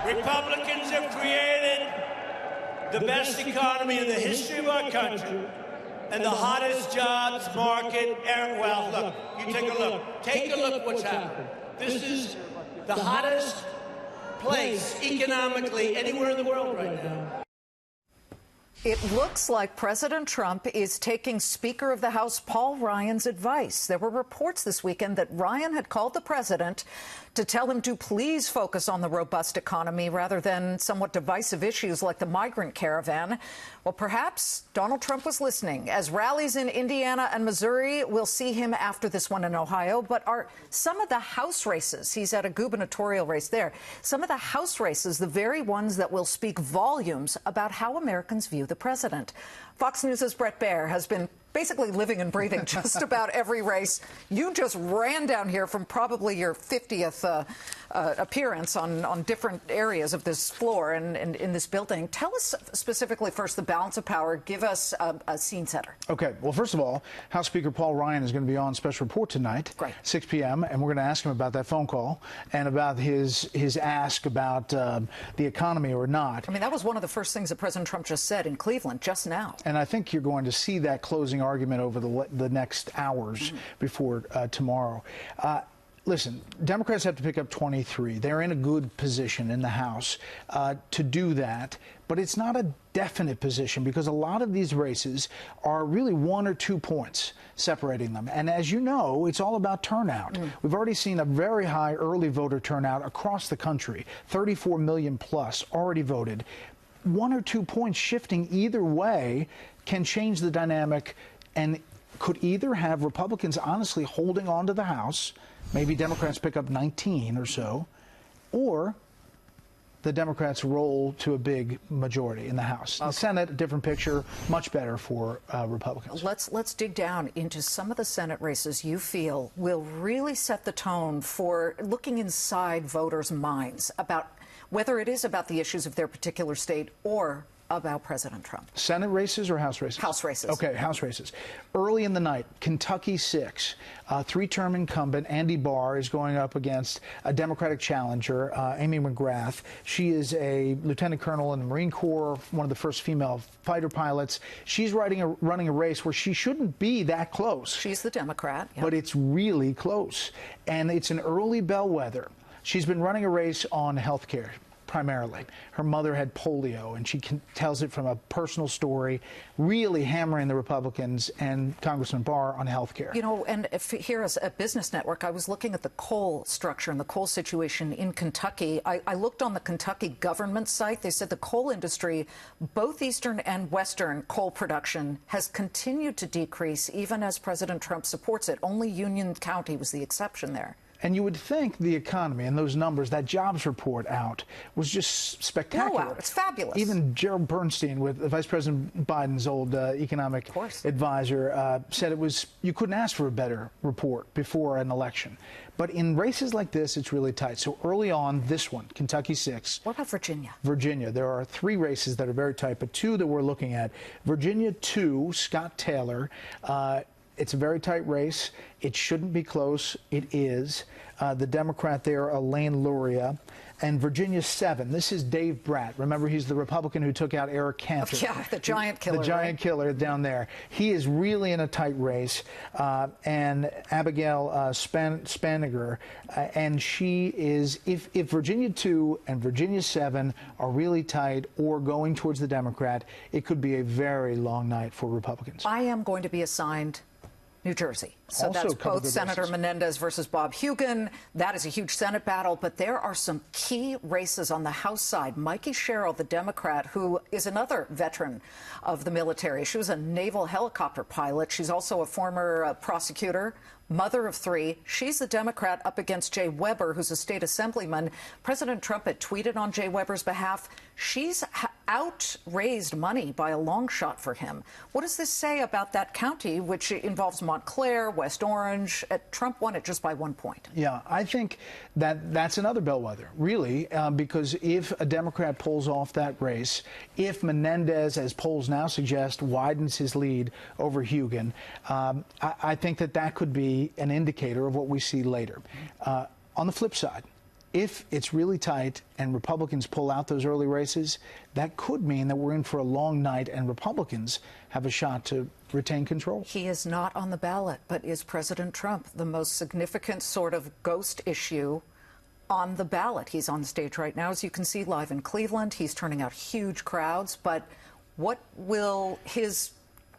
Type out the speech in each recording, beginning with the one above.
Republicans have created the best economy in the history of our country and the hottest jobs market ever. Well, look, you take a look. Take a look what's happened. This is the hottest place economically anywhere in the world right now. It looks like President Trump is taking Speaker of the House Paul Ryan's advice. There were reports this weekend that Ryan had called the president to tell him to please focus on the robust economy rather than somewhat divisive issues like the migrant caravan. Well, perhaps Donald Trump was listening. As rallies in Indiana and Missouri, we'll see him after this one in Ohio. But are some of the House races, he's at a gubernatorial race there, some of the House races the very ones that will speak volumes about how Americans view the president? Fox News' Bret Baier has been basically living and breathing just about every race. You just ran down here from probably your 50th appearance on different areas of this floor and in this building. Tell us specifically first the balance of power. Give us a scene setter. Okay. Well, first of all, House Speaker Paul Ryan is going to be on special report tonight, 6 p.m., and we're going to ask him about that phone call and about his ask about the economy or not. I mean, that was one of the first things that President Trump just said in Cleveland just now. And I think you're going to see that closing argument over the next hours before tomorrow. Listen, Democrats have to pick up 23. They're in a good position in the House to do that, but it's not a definite position because a lot of these races are really 1 or 2 points separating them. And as you know, it's all about turnout. We've already seen a very high early voter turnout across the country, 34 million plus already voted. 1 or 2 points shifting either way can change the dynamic and could either have Republicans honestly holding on to the House, maybe Democrats pick up 19 or so, or the Democrats roll to a big majority in the House. The Senate, a different picture, much better for Republicans. Let's dig down into some of the Senate races you feel will really set the tone for looking inside voters' minds about whether it is about the issues of their particular state or about President Trump. Senate races or House races? House races. Okay, House races. Early in the night, Kentucky 6, three-term incumbent Andy Barr is going up against a Democratic challenger, Amy McGrath. She is a lieutenant colonel in the Marine Corps, one of the first female fighter pilots. She's running a race where she shouldn't be that close. She's the Democrat. Yep. But it's really close. And it's an early bellwether. She's been running a race on health care. Primarily. Her mother had polio, and she tells it from a personal story, really hammering the Republicans and Congressman Barr on health care. You know, and here as a business network, I was looking at the coal structure and the coal situation in Kentucky. I looked on the Kentucky government site. They said the coal industry, both Eastern and Western coal production, has continued to decrease even as President Trump supports it. Only Union County was the exception there. And you would think the economy and those numbers, that jobs report out, was just spectacular. Wow, it's fabulous. Even Gerald Bernstein, with Vice President Biden's old economic advisor, said it was, you couldn't ask for a better report before an election. But in races like this, it's really tight. So early on, this one, Kentucky 6. What about Virginia? Virginia. There are 3 races that are very tight, but 2 that we're looking at. Virginia 2, Scott Taylor. It's a very tight race. It shouldn't be close. It is. The Democrat there, Elaine Luria. And Virginia 7, this is Dave Brat. Remember, he's the Republican who took out Eric Cantor. Yeah, the giant killer. The giant killer down there. He is really in a tight race. And Abigail Spaniger, and she is, if Virginia 2 and Virginia 7 are really tight or going towards the Democrat, it could be a very long night for Republicans. I am going to be assigned New Jersey. So also that's both Senator Menendez versus Bob Hugin. That is a huge Senate battle, but there are some key races on the House side. Mikey Sherrill, the Democrat, who is another veteran of the military. She was a naval helicopter pilot. She's also a former prosecutor, mother of 3. She's the Democrat up against Jay Weber, who's a state assemblyman. President Trump had tweeted on Jay Weber's behalf. She's outraised money by a long shot for him. What does this say about that county, which involves Montclair, West Orange? Trump won it just by 1 point. Yeah, I think that's another bellwether, really, because if a Democrat pulls off that race, if Menendez, as polls now suggest, widens his lead over Hugin, I think that could be an indicator of what we see later. On the flip side, if it's really tight and Republicans pull out those early races, that could mean that we're in for a long night and Republicans have a shot to retain control. He is not on the ballot, but is President Trump the most significant sort of ghost issue on the ballot? He's on stage right now, as you can see, live in Cleveland. He's turning out huge crowds. But what will his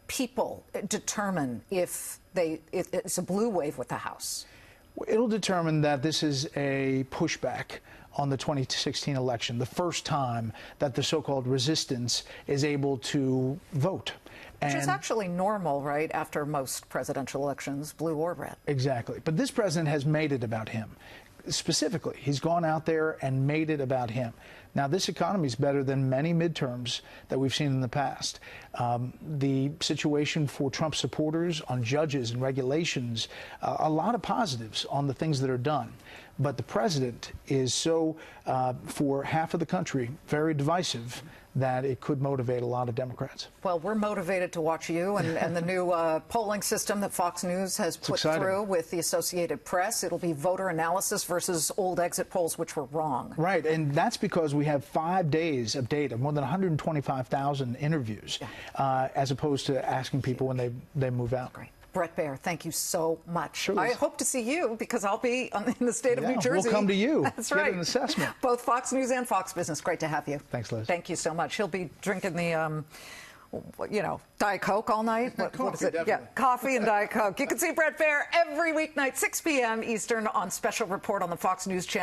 people determine if it's a blue wave with the House? It'll determine that this is a pushback on the 2016 election, the first time that the so-called resistance is able to vote. Which is actually normal, right, after most presidential elections, blue or red. Exactly. But this president has made it about him. Specifically, he's gone out there and made it about him. Now, this economy is better than many midterms that we've seen in the past. The situation for Trump supporters on judges and regulations, a lot of positives on the things that are done. But the president is so, for half of the country, very divisive that it could motivate a lot of Democrats. Well, we're motivated to watch you and the new polling system that Fox News has put through with the Associated Press. It'll be voter analysis versus old exit polls, which were wrong. Right, and that's because we have 5 days of data, more than 125,000 interviews, as opposed to asking people when they move out. Great. Bret Baier, thank you so much. Sure. I hope to see you because I'll be in the state of New Jersey. We'll come to you. That's right. Get an assessment. Both Fox News and Fox Business. Great to have you. Thanks, Liz. Thank you so much. He'll be drinking the, Diet Coke all night. What is it? Definitely. Yeah, coffee and Diet Coke. You can see Bret Baier every weeknight, 6 p.m. Eastern on Special Report on the Fox News Channel.